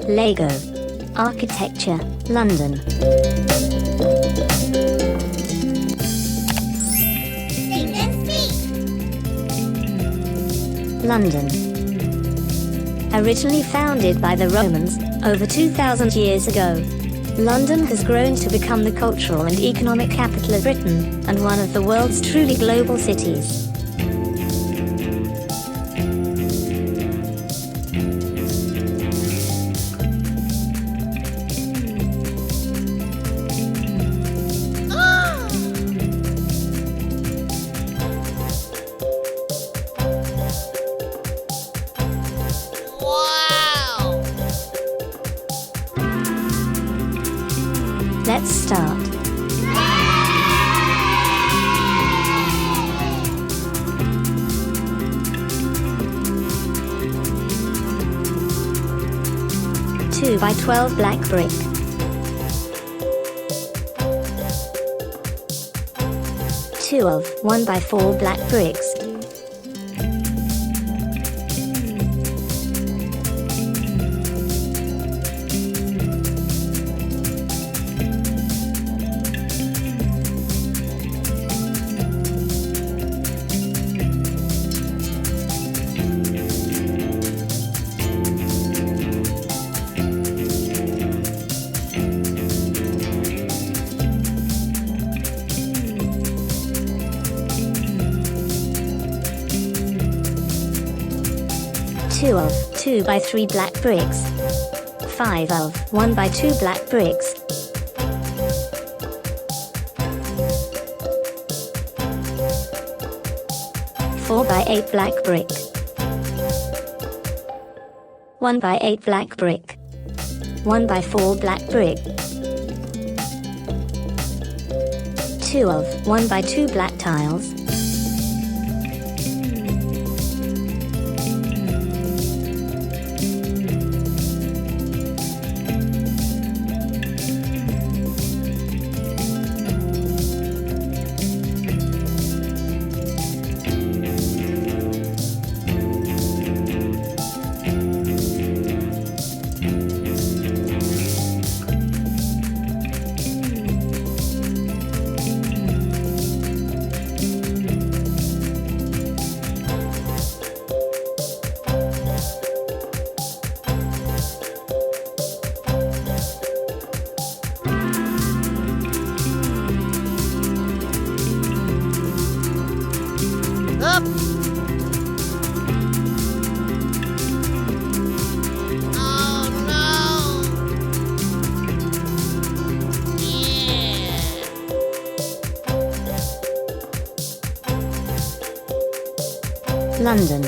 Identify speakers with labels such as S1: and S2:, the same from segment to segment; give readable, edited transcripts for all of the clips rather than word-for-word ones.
S1: Lego. Architecture, London.
S2: Sing and speak.
S1: London. Originally founded by the Romans, over 2,000 years ago, London has grown to become the cultural and economic capital of Britain, and one of the world's truly global cities. Let's start. Two by 12 black brick. 2 of 1 by 4 black bricks. 2 of 2 by 3 black bricks. 5 of 1 by 2 black bricks. 4 by 8 black brick. 1 by 8 black brick. 1 by 4 black brick. 2 of 1 by 2 black tiles. 4. London.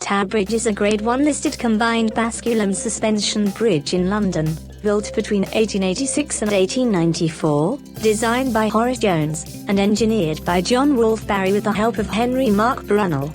S1: Tower Bridge is a Grade 1 listed combined basculum suspension bridge in London, built between 1886 and 1894, designed by Horace Jones, and engineered by John Wolfe Barry with the help of Henry Mark Brunel.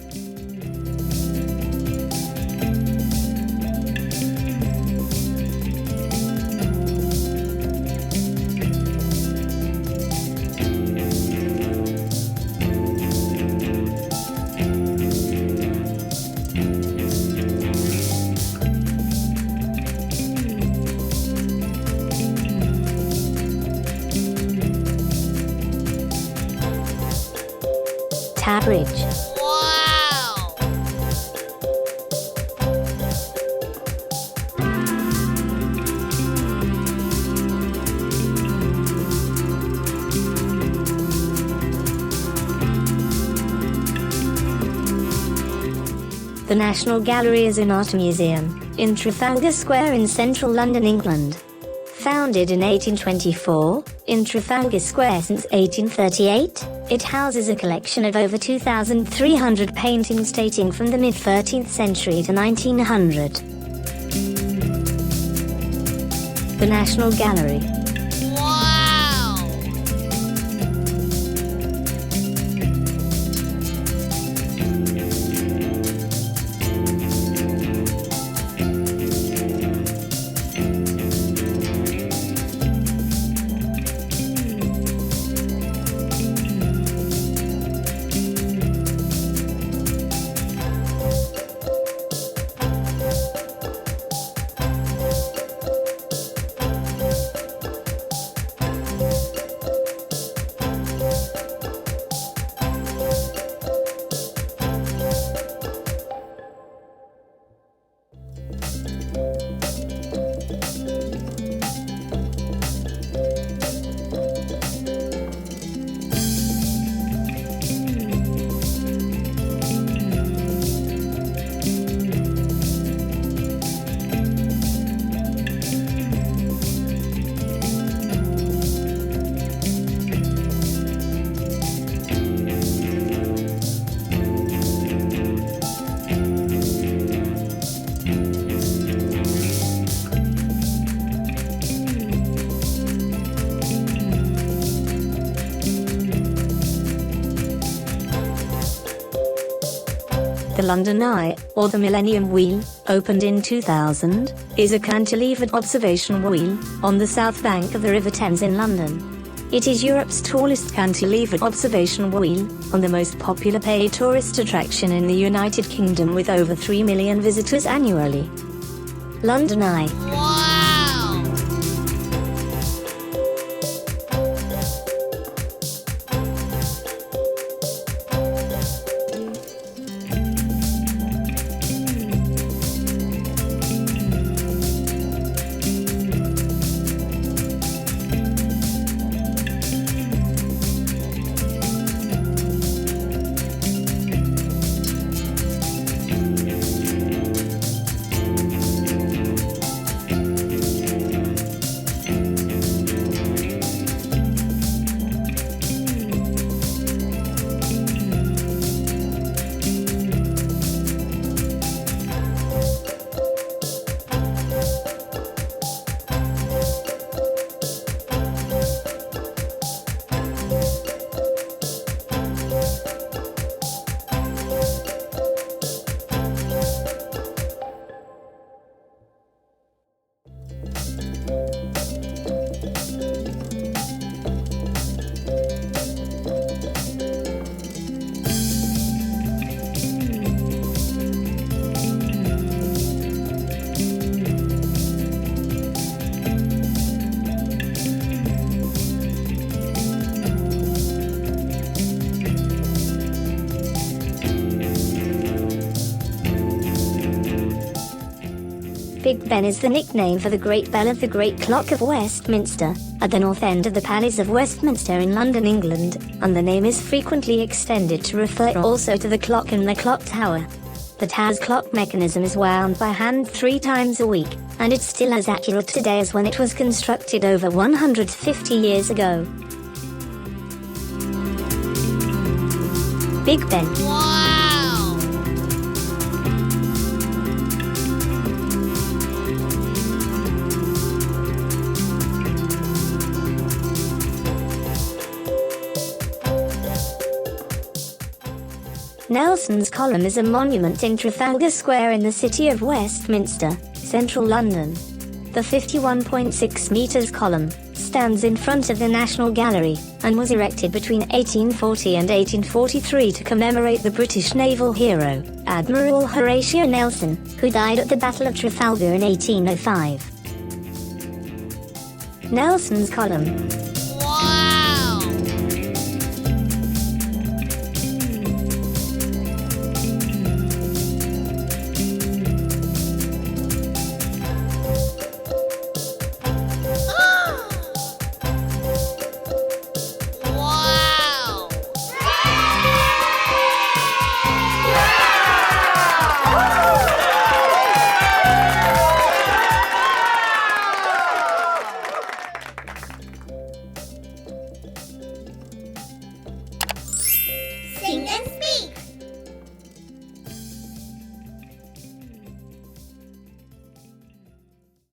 S1: Tower Bridge.
S2: Wow!
S1: The National Gallery is an art museum in Trafalgar Square in central London, England. Founded in 1824, in Trafalgar Square since 1838, it houses a collection of over 2,300 paintings dating from the mid-13th century to 1900. The National Gallery.
S2: Wow!
S1: The London Eye, or the Millennium Wheel, opened in 2000, is a cantilevered observation wheel on the south bank of the River Thames in London. It is Europe's tallest cantilevered observation wheel, and the most popular paid tourist attraction in the United Kingdom with over 3 million visitors annually. London Eye.
S2: Wow!
S1: Big Ben is the nickname for the Great Bell of the Great Clock of Westminster, at the north end of the Palace of Westminster in London, England, and the name is frequently extended to refer also to the clock in the clock tower. The tower's clock mechanism is wound by hand 3 times a week, and it's still as accurate today as when it was constructed over 150 years ago. Big Ben.
S2: Wow!
S1: Nelson's Column is a monument in Trafalgar Square in the city of Westminster, central London. The 51.6 meters column stands in front of the National Gallery and was erected between 1840 and 1843 to commemorate the British naval hero, Admiral Horatio Nelson, who died at the Battle of Trafalgar in 1805. Nelson's Column.